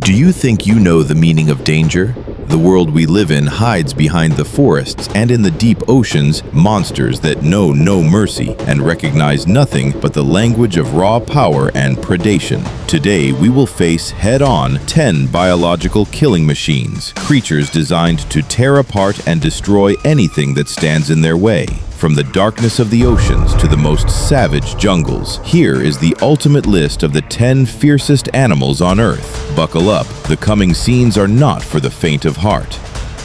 Do you think you know the meaning of danger? The world we live in hides behind the forests and in the deep oceans monsters that know no mercy and recognize nothing but the language of raw power and predation. Today, we will face head-on 10 biological killing machines, creatures designed to tear apart and destroy anything that stands in their way. From the darkness of the oceans to the most savage jungles, here is the ultimate list of the 10 fiercest animals on Earth. Buckle up, the coming scenes are not for the faint of heart.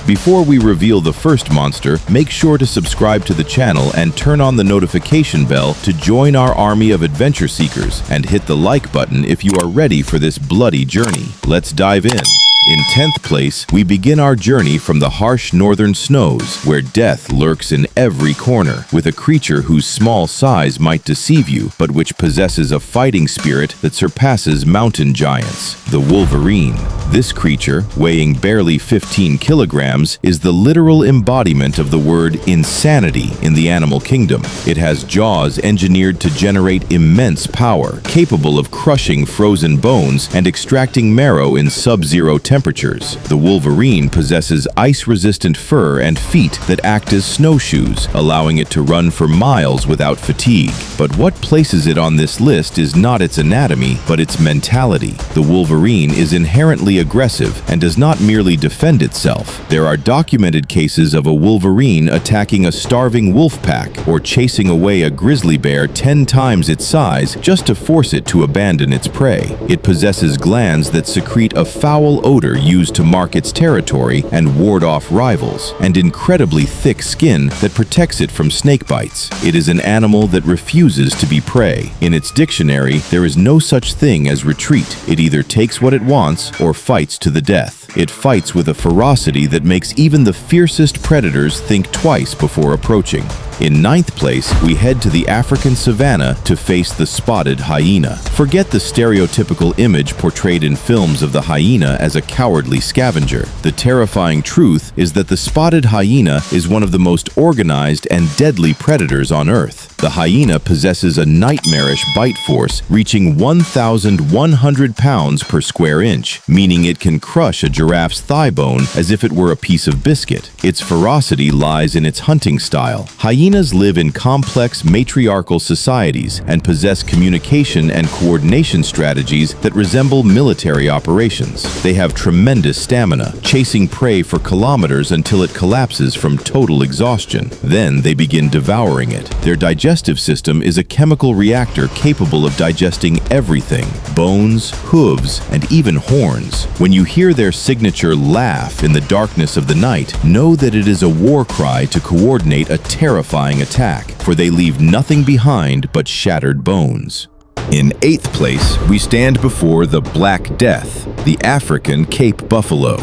Before we reveal the first monster, make sure to subscribe to the channel and turn on the notification bell to join our army of adventure seekers, and hit the like button if you are ready for this bloody journey. Let's dive in. In 10th place, we begin our journey from the harsh northern snows, where death lurks in every corner, with a creature whose small size might deceive you, but which possesses a fighting spirit that surpasses mountain giants, the Wolverine. This creature, weighing barely 15 kilograms, is the literal embodiment of the word insanity in the animal kingdom. It has jaws engineered to generate immense power, capable of crushing frozen bones and extracting marrow in sub-zero temperatures. The Wolverine possesses ice-resistant fur and feet that act as snowshoes, allowing it to run for miles without fatigue. But what places it on this list is not its anatomy, but its mentality. The Wolverine is inherently aggressive and does not merely defend itself. There are documented cases of a Wolverine attacking a starving wolf pack or chasing away a grizzly bear 10 times its size just to force it to abandon its prey. It possesses glands that secrete a foul odor used to mark its territory and ward off rivals, and incredibly thick skin that protects it from snake bites. It is an animal that refuses to be prey. In its dictionary, there is no such thing as retreat. It either takes what it wants or fights to the death. It fights with a ferocity that makes even the fiercest predators think twice before approaching. In 9th place, we head to the African savanna to face the spotted hyena. Forget the stereotypical image portrayed in films of the hyena as a cowardly scavenger. The terrifying truth is that the spotted hyena is one of the most organized and deadly predators on Earth. The hyena possesses a nightmarish bite force reaching 1,100 pounds per square inch, meaning it can crush a giraffe's thigh bone as if it were a piece of biscuit. Its ferocity lies in its hunting style. Hyenas live in complex matriarchal societies and possess communication and coordination strategies that resemble military operations. They have tremendous stamina, chasing prey for kilometers until it collapses from total exhaustion. Then they begin devouring it. Their digestive system is a chemical reactor capable of digesting everything: bones, hooves, and even horns. When you hear their signature laugh in the darkness of the night, know that it is a war cry to coordinate a terrifying attack, for they leave nothing behind but shattered bones. In 8th place, we stand before the Black Death, the African Cape buffalo.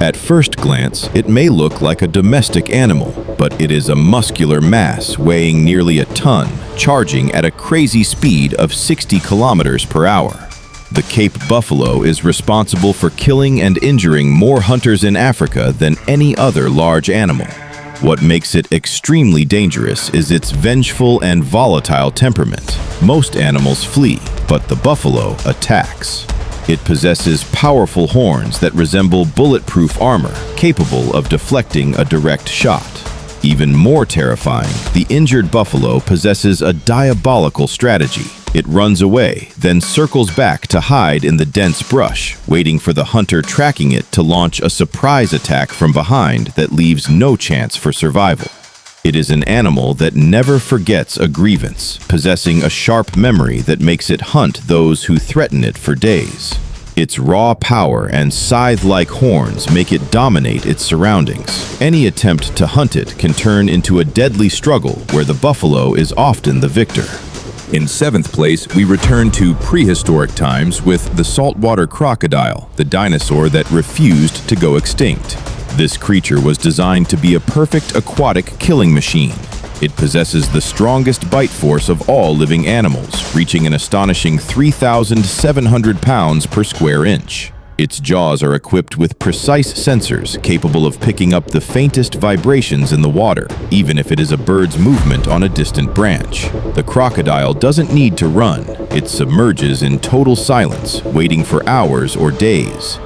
At first glance, it may look like a domestic animal, but it is a muscular mass weighing nearly a ton, charging at a crazy speed of 60 kilometers per hour. The Cape buffalo is responsible for killing and injuring more hunters in Africa than any other large animal. What makes it extremely dangerous is its vengeful and volatile temperament. Most animals flee, but the buffalo attacks. It possesses powerful horns that resemble bulletproof armor, capable of deflecting a direct shot. Even more terrifying, the injured buffalo possesses a diabolical strategy. It runs away, then circles back to hide in the dense brush, waiting for the hunter tracking it to launch a surprise attack from behind that leaves no chance for survival. It is an animal that never forgets a grievance, possessing a sharp memory that makes it hunt those who threaten it for days. Its raw power and scythe-like horns make it dominate its surroundings. Any attempt to hunt it can turn into a deadly struggle where the buffalo is often the victor. In 7th place, we return to prehistoric times with the saltwater crocodile, the dinosaur that refused to go extinct. This creature was designed to be a perfect aquatic killing machine. It possesses the strongest bite force of all living animals, reaching an astonishing 3,700 pounds per square inch. Its jaws are equipped with precise sensors capable of picking up the faintest vibrations in the water, even if it is a bird's movement on a distant branch. The crocodile doesn't need to run. It submerges in total silence, waiting for hours or days.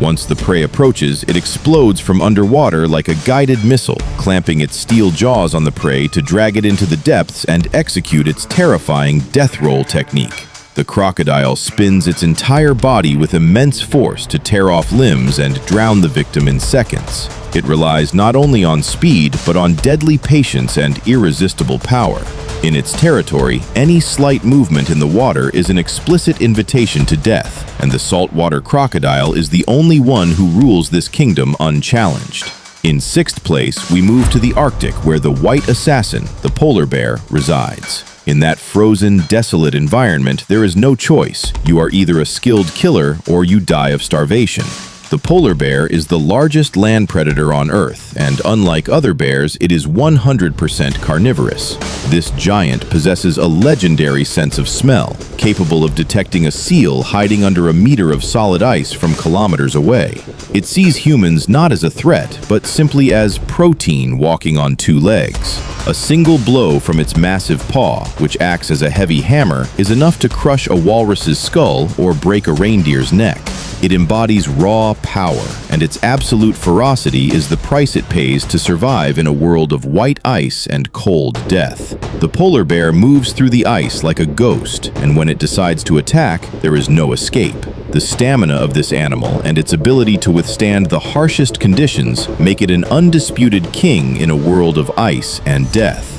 Once the prey approaches, it explodes from underwater like a guided missile, clamping its steel jaws on the prey to drag it into the depths and execute its terrifying death roll technique. The crocodile spins its entire body with immense force to tear off limbs and drown the victim in seconds. It relies not only on speed, but on deadly patience and irresistible power. In its territory, any slight movement in the water is an explicit invitation to death, and the saltwater crocodile is the only one who rules this kingdom unchallenged. In sixth place, we move to the Arctic, where the white assassin, the polar bear, resides. In that frozen, desolate environment, there is no choice. You are either a skilled killer or you die of starvation. The polar bear is the largest land predator on Earth, and unlike other bears, it is 100% carnivorous. This giant possesses a legendary sense of smell, capable of detecting a seal hiding under a meter of solid ice from kilometers away. It sees humans not as a threat, but simply as protein walking on two legs. A single blow from its massive paw, which acts as a heavy hammer, is enough to crush a walrus's skull or break a reindeer's neck. It embodies raw power, and its absolute ferocity is the price it pays to survive in a world of white ice and cold death. The polar bear moves through the ice like a ghost, and when it decides to attack, there is no escape. The stamina of this animal and its ability to withstand the harshest conditions make it an undisputed king in a world of ice and death.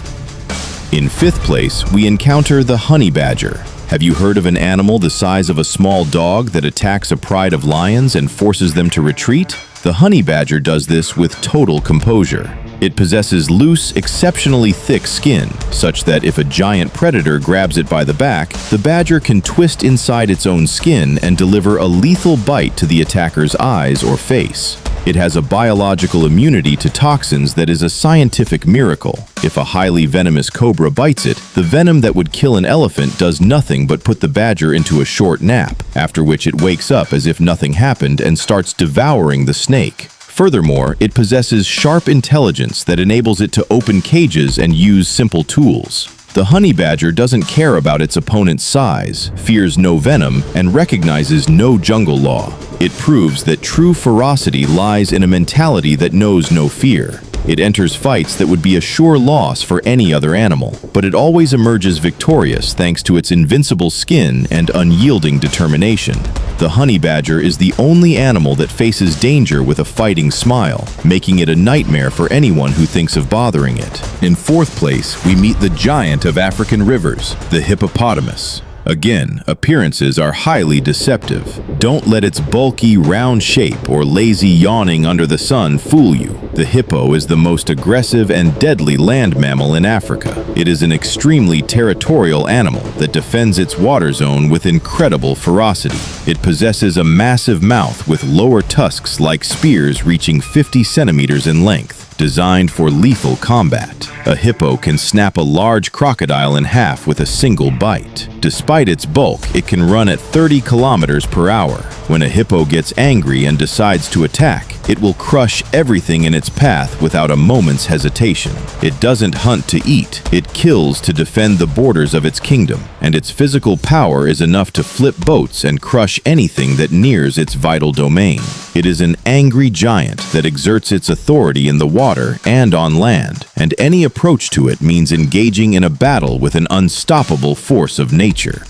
In fifth place, we encounter the honey badger. Have you heard of an animal the size of a small dog that attacks a pride of lions and forces them to retreat? The honey badger does this with total composure. It possesses loose, exceptionally thick skin, such that if a giant predator grabs it by the back, the badger can twist inside its own skin and deliver a lethal bite to the attacker's eyes or face. It has a biological immunity to toxins that is a scientific miracle. If a highly venomous cobra bites it, the venom that would kill an elephant does nothing but put the badger into a short nap, after which it wakes up as if nothing happened and starts devouring the snake. Furthermore, it possesses sharp intelligence that enables it to open cages and use simple tools. The honey badger doesn't care about its opponent's size, fears no venom, and recognizes no jungle law. It proves that true ferocity lies in a mentality that knows no fear. It enters fights that would be a sure loss for any other animal, but it always emerges victorious thanks to its invincible skin and unyielding determination. The honey badger is the only animal that faces danger with a fighting smile, making it a nightmare for anyone who thinks of bothering it. In fourth place, we meet the giant of African rivers, the hippopotamus. Again, appearances are highly deceptive. Don't let its bulky, round shape or lazy yawning under the sun fool you. The hippo is the most aggressive and deadly land mammal in Africa. It is an extremely territorial animal that defends its water zone with incredible ferocity. It possesses a massive mouth with lower tusks like spears reaching 50 centimeters in length, designed for lethal combat. A hippo can snap a large crocodile in half with a single bite. Despite its bulk, it can run at 30 kilometers per hour. When a hippo gets angry and decides to attack, it will crush everything in its path without a moment's hesitation. It doesn't hunt to eat, it kills to defend the borders of its kingdom, and its physical power is enough to flip boats and crush anything that nears its vital domain. It is an angry giant that exerts its authority in the water and on land, and any approach to it means engaging in a battle with an unstoppable force of nature.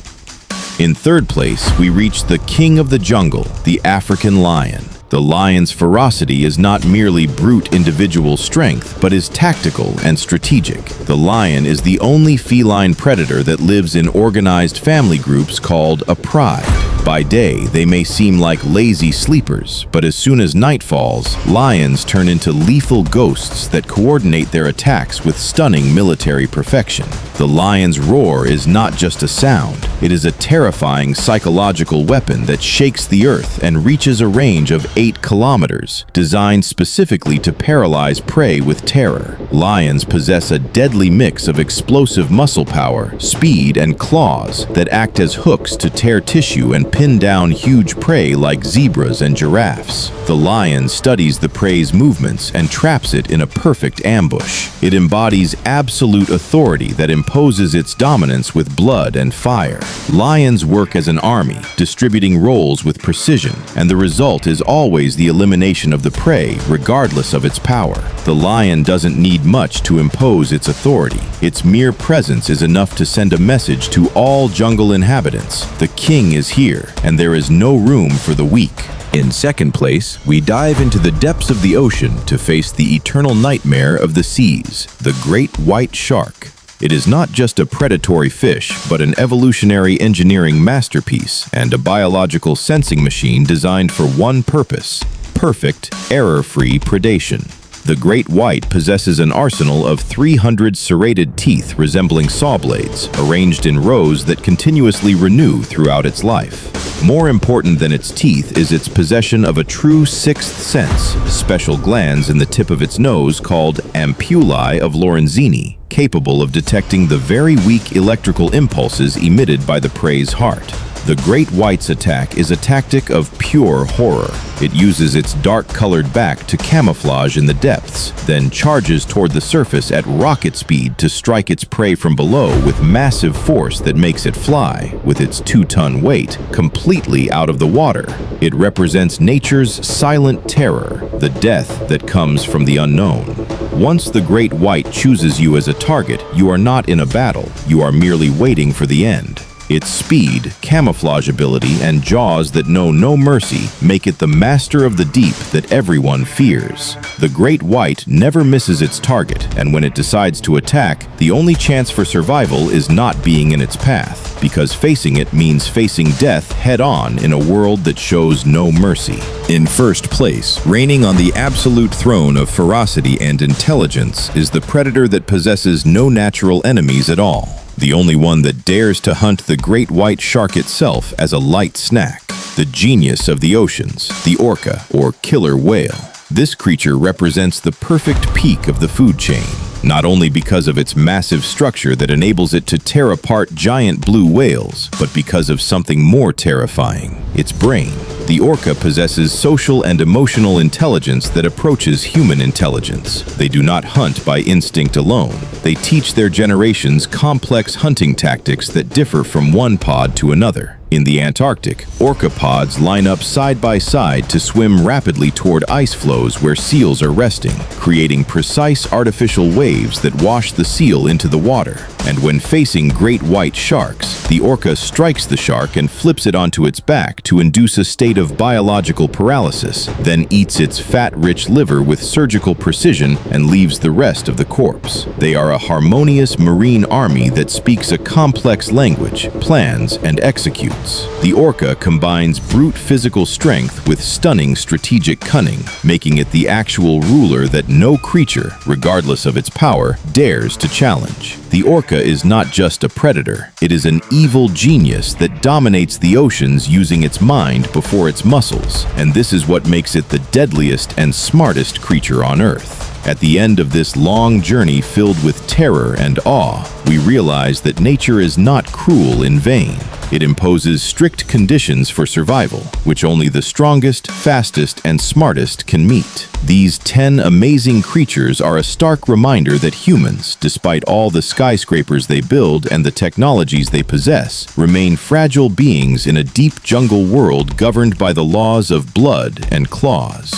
In third place, we reach the king of the jungle, the African lion. The lion's ferocity is not merely brute individual strength, but is tactical and strategic. The lion is the only feline predator that lives in organized family groups called a pride. By day, they may seem like lazy sleepers, but as soon as night falls, lions turn into lethal ghosts that coordinate their attacks with stunning military perfection. The lion's roar is not just a sound, it is a terrifying psychological weapon that shakes the earth and reaches a range of 8 kilometers, designed specifically to paralyze prey with terror. Lions possess a deadly mix of explosive muscle power, speed, and claws that act as hooks to tear tissue and pin down huge prey like zebras and giraffes. The lion studies the prey's movements and traps it in a perfect ambush. It embodies absolute authority that imposes its dominance with blood and fire. Lions work as an army, distributing roles with precision, and the result is always the elimination of the prey, regardless of its power. The lion doesn't need much to impose its authority. Its mere presence is enough to send a message to all jungle inhabitants. The king is here, and there is no room for the weak. In second place, we dive into the depths of the ocean to face the eternal nightmare of the seas, the great white shark. It is not just a predatory fish, but an evolutionary engineering masterpiece and a biological sensing machine designed for one purpose: perfect, error-free predation. The great white possesses an arsenal of 300 serrated teeth resembling saw blades, arranged in rows that continuously renew throughout its life. More important than its teeth is its possession of a true sixth sense, special glands in the tip of its nose called ampullae of Lorenzini, capable of detecting the very weak electrical impulses emitted by the prey's heart. The great white's attack is a tactic of pure horror. It uses its dark-colored back to camouflage in the depths, then charges toward the surface at rocket speed to strike its prey from below with massive force that makes it fly, with its 2-ton weight, completely out of the water. It represents nature's silent terror, the death that comes from the unknown. Once the great white chooses you as a target, you are not in a battle, you are merely waiting for the end. Its speed, camouflage ability, and jaws that know no mercy make it the master of the deep that everyone fears. The great white never misses its target, and when it decides to attack, the only chance for survival is not being in its path, because facing it means facing death head-on in a world that shows no mercy. In first place, reigning on the absolute throne of ferocity and intelligence, is the predator that possesses no natural enemies at all. The only one that dares to hunt the great white shark itself as a light snack. The genius of the oceans, the orca, or killer whale. This creature represents the perfect peak of the food chain, not only because of its massive structure that enables it to tear apart giant blue whales, but because of something more terrifying, its brain. The orca possesses social and emotional intelligence that approaches human intelligence. They do not hunt by instinct alone. They teach their generations complex hunting tactics that differ from one pod to another. In the Antarctic, orca pods line up side by side to swim rapidly toward ice floes where seals are resting, creating precise artificial waves that wash the seal into the water. And when facing great white sharks, the orca strikes the shark and flips it onto its back to induce a state of biological paralysis, then eats its fat-rich liver with surgical precision and leaves the rest of the corpse. They are a harmonious marine army that speaks a complex language, plans, and executes. The orca combines brute physical strength with stunning strategic cunning, making it the actual ruler that no creature, regardless of its power, dares to challenge. The orca is not just a predator, it is an evil genius that dominates the oceans using its mind before its muscles, and this is what makes it the deadliest and smartest creature on Earth. At the end of this long journey filled with terror and awe, we realize that nature is not cruel in vain. It imposes strict conditions for survival, which only the strongest, fastest, and smartest can meet. These 10 amazing creatures are a stark reminder that humans, despite all the skyscrapers they build and the technologies they possess, remain fragile beings in a deep jungle world governed by the laws of blood and claws.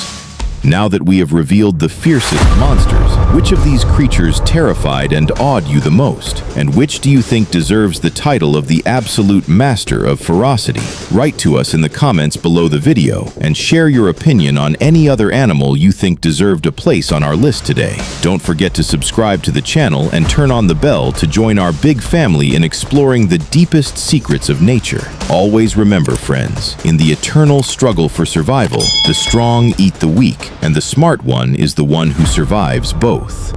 Now that we have revealed the fiercest monsters, which of these creatures terrified and awed you the most? And which do you think deserves the title of the absolute master of ferocity? Write to us in the comments below the video and share your opinion on any other animal you think deserved a place on our list today. Don't forget to subscribe to the channel and turn on the bell to join our big family in exploring the deepest secrets of nature. Always remember, friends, in the eternal struggle for survival, the strong eat the weak, and the smart one is the one who survives both.